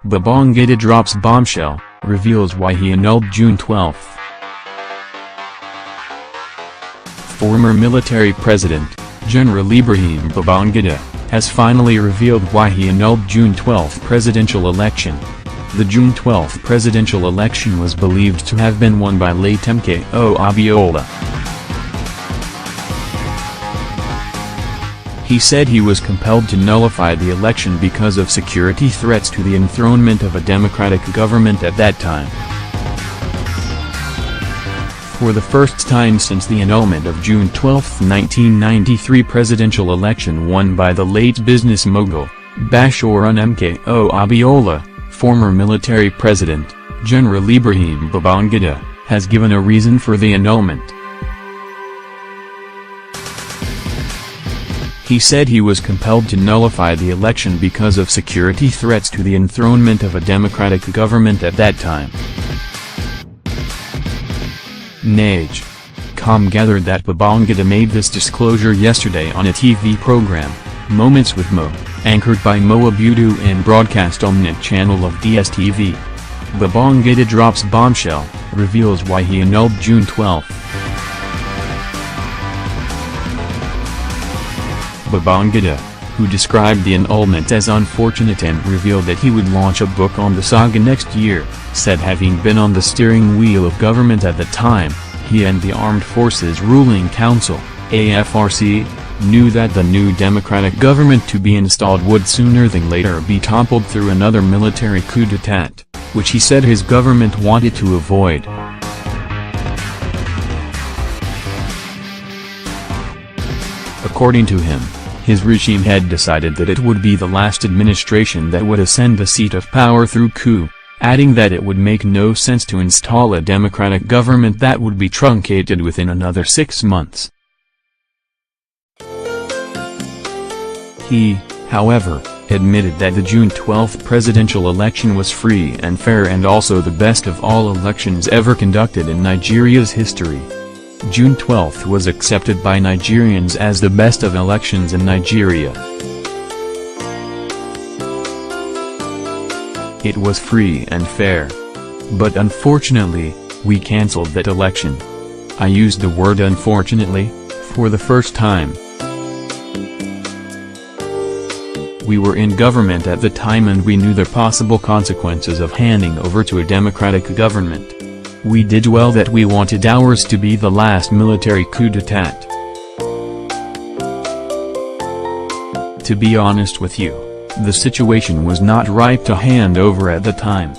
Babangida drops bombshell, reveals why he annulled June 12. Former military president, General Ibrahim Babangida, has finally revealed why he annulled June 12 presidential election. The June 12 presidential election was believed to have been won by late MKO Abiola. He said he was compelled to nullify the election because of security threats to the enthronement of a democratic government at that time. For the first time since the annulment of June 12, 1993 presidential election won by the late business mogul, Bashorun MKO Abiola, former military president, General Ibrahim Babangida, has given a reason for the annulment. He said he was compelled to nullify the election because of security threats to the enthronement of a democratic government at that time. NAJ.com gathered that Babangida made this disclosure yesterday on a TV program, Moments with Mo, anchored by Mo Abudu and broadcast on the channel of DSTV. Babangida drops bombshell, reveals why he annulled June 12. Babangida, who described the annulment as unfortunate and revealed that he would launch a book on the saga next year, said having been on the steering wheel of government at the time, he and the Armed Forces Ruling Council, AFRC, knew that the new democratic government to be installed would sooner than later be toppled through another military coup d'etat, which he said his government wanted to avoid. According to him, his regime had decided that it would be the last administration that would ascend the seat of power through coup, adding that it would make no sense to install a democratic government that would be truncated within another 6 months. He, however, admitted that the June 12 presidential election was free and fair and also the best of all elections ever conducted in Nigeria's history. June 12 was accepted by Nigerians as the best of elections in Nigeria. It was free and fair. But unfortunately, we cancelled that election. I used the word unfortunately, for the first time. We were in government at the time and we knew the possible consequences of handing over to a democratic government. We did well that we wanted ours to be the last military coup d'etat. To be honest with you, the situation was not ripe to hand over at the time.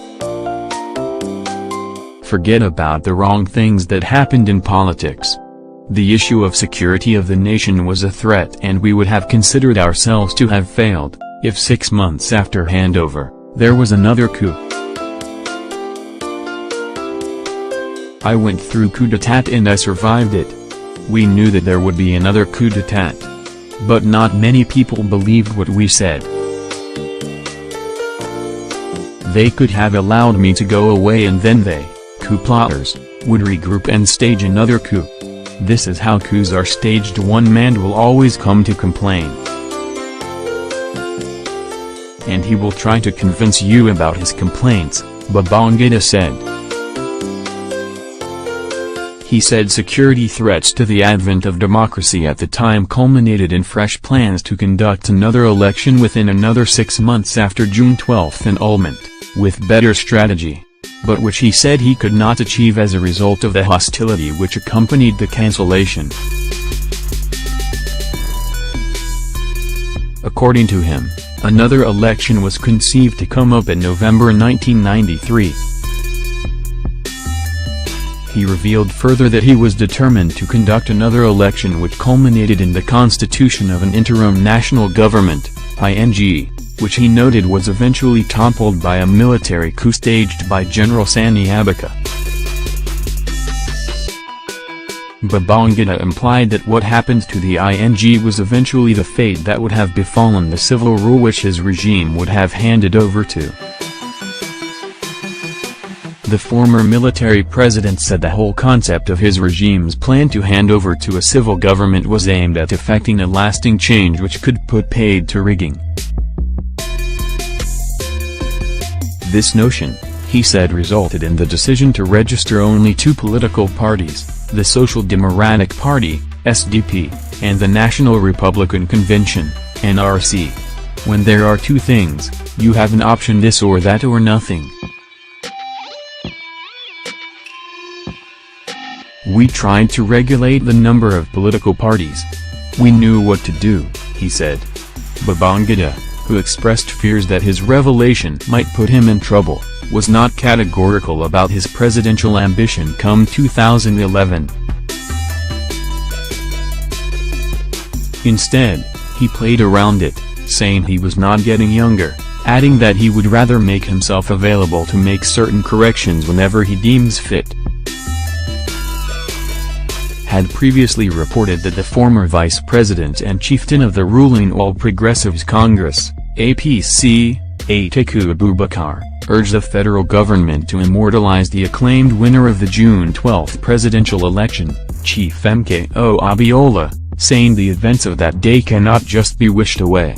Forget about the wrong things that happened in politics. The issue of security of the nation was a threat and we would have considered ourselves to have failed, if 6 months after handover, there was another coup. I went through coup d'etat and I survived it. We knew that there would be another coup d'etat. But not many people believed what we said. They could have allowed me to go away and then they, coup plotters, would regroup and stage another coup. This is how coups are staged. One man will always come to complain. And he will try to convince you about his complaints, Babangida said. He said security threats to the advent of democracy at the time culminated in fresh plans to conduct another election within another 6 months after June 12 annulment, with better strategy, but which he said he could not achieve as a result of the hostility which accompanied the cancellation. According to him, another election was conceived to come up in November 1993. He revealed further that he was determined to conduct another election which culminated in the constitution of an interim national government, ING, which he noted was eventually toppled by a military coup staged by General Sani Abacha. Babangida implied that what happened to the ING was eventually the fate that would have befallen the civil rule which his regime would have handed over to. The former military president said the whole concept of his regime's plan to hand over to a civil government was aimed at effecting a lasting change which could put paid to rigging. This notion, he said, resulted in the decision to register only two political parties, the Social Democratic Party, SDP, and the National Republican Convention, NRC. When there are two things, you have an option, this or that or nothing. We tried to regulate the number of political parties. We knew what to do, he said. Babangida, who expressed fears that his revelation might put him in trouble, was not categorical about his presidential ambition come 2011. Instead, he played around it, saying he was not getting younger, adding that he would rather make himself available to make certain corrections whenever he deems fit. Had previously reported that the former vice president and chieftain of the ruling All Progressives Congress, APC, Atiku Abubakar, urged the federal government to immortalize the acclaimed winner of the June 12 presidential election, Chief MKO Abiola, saying the events of that day cannot just be wished away.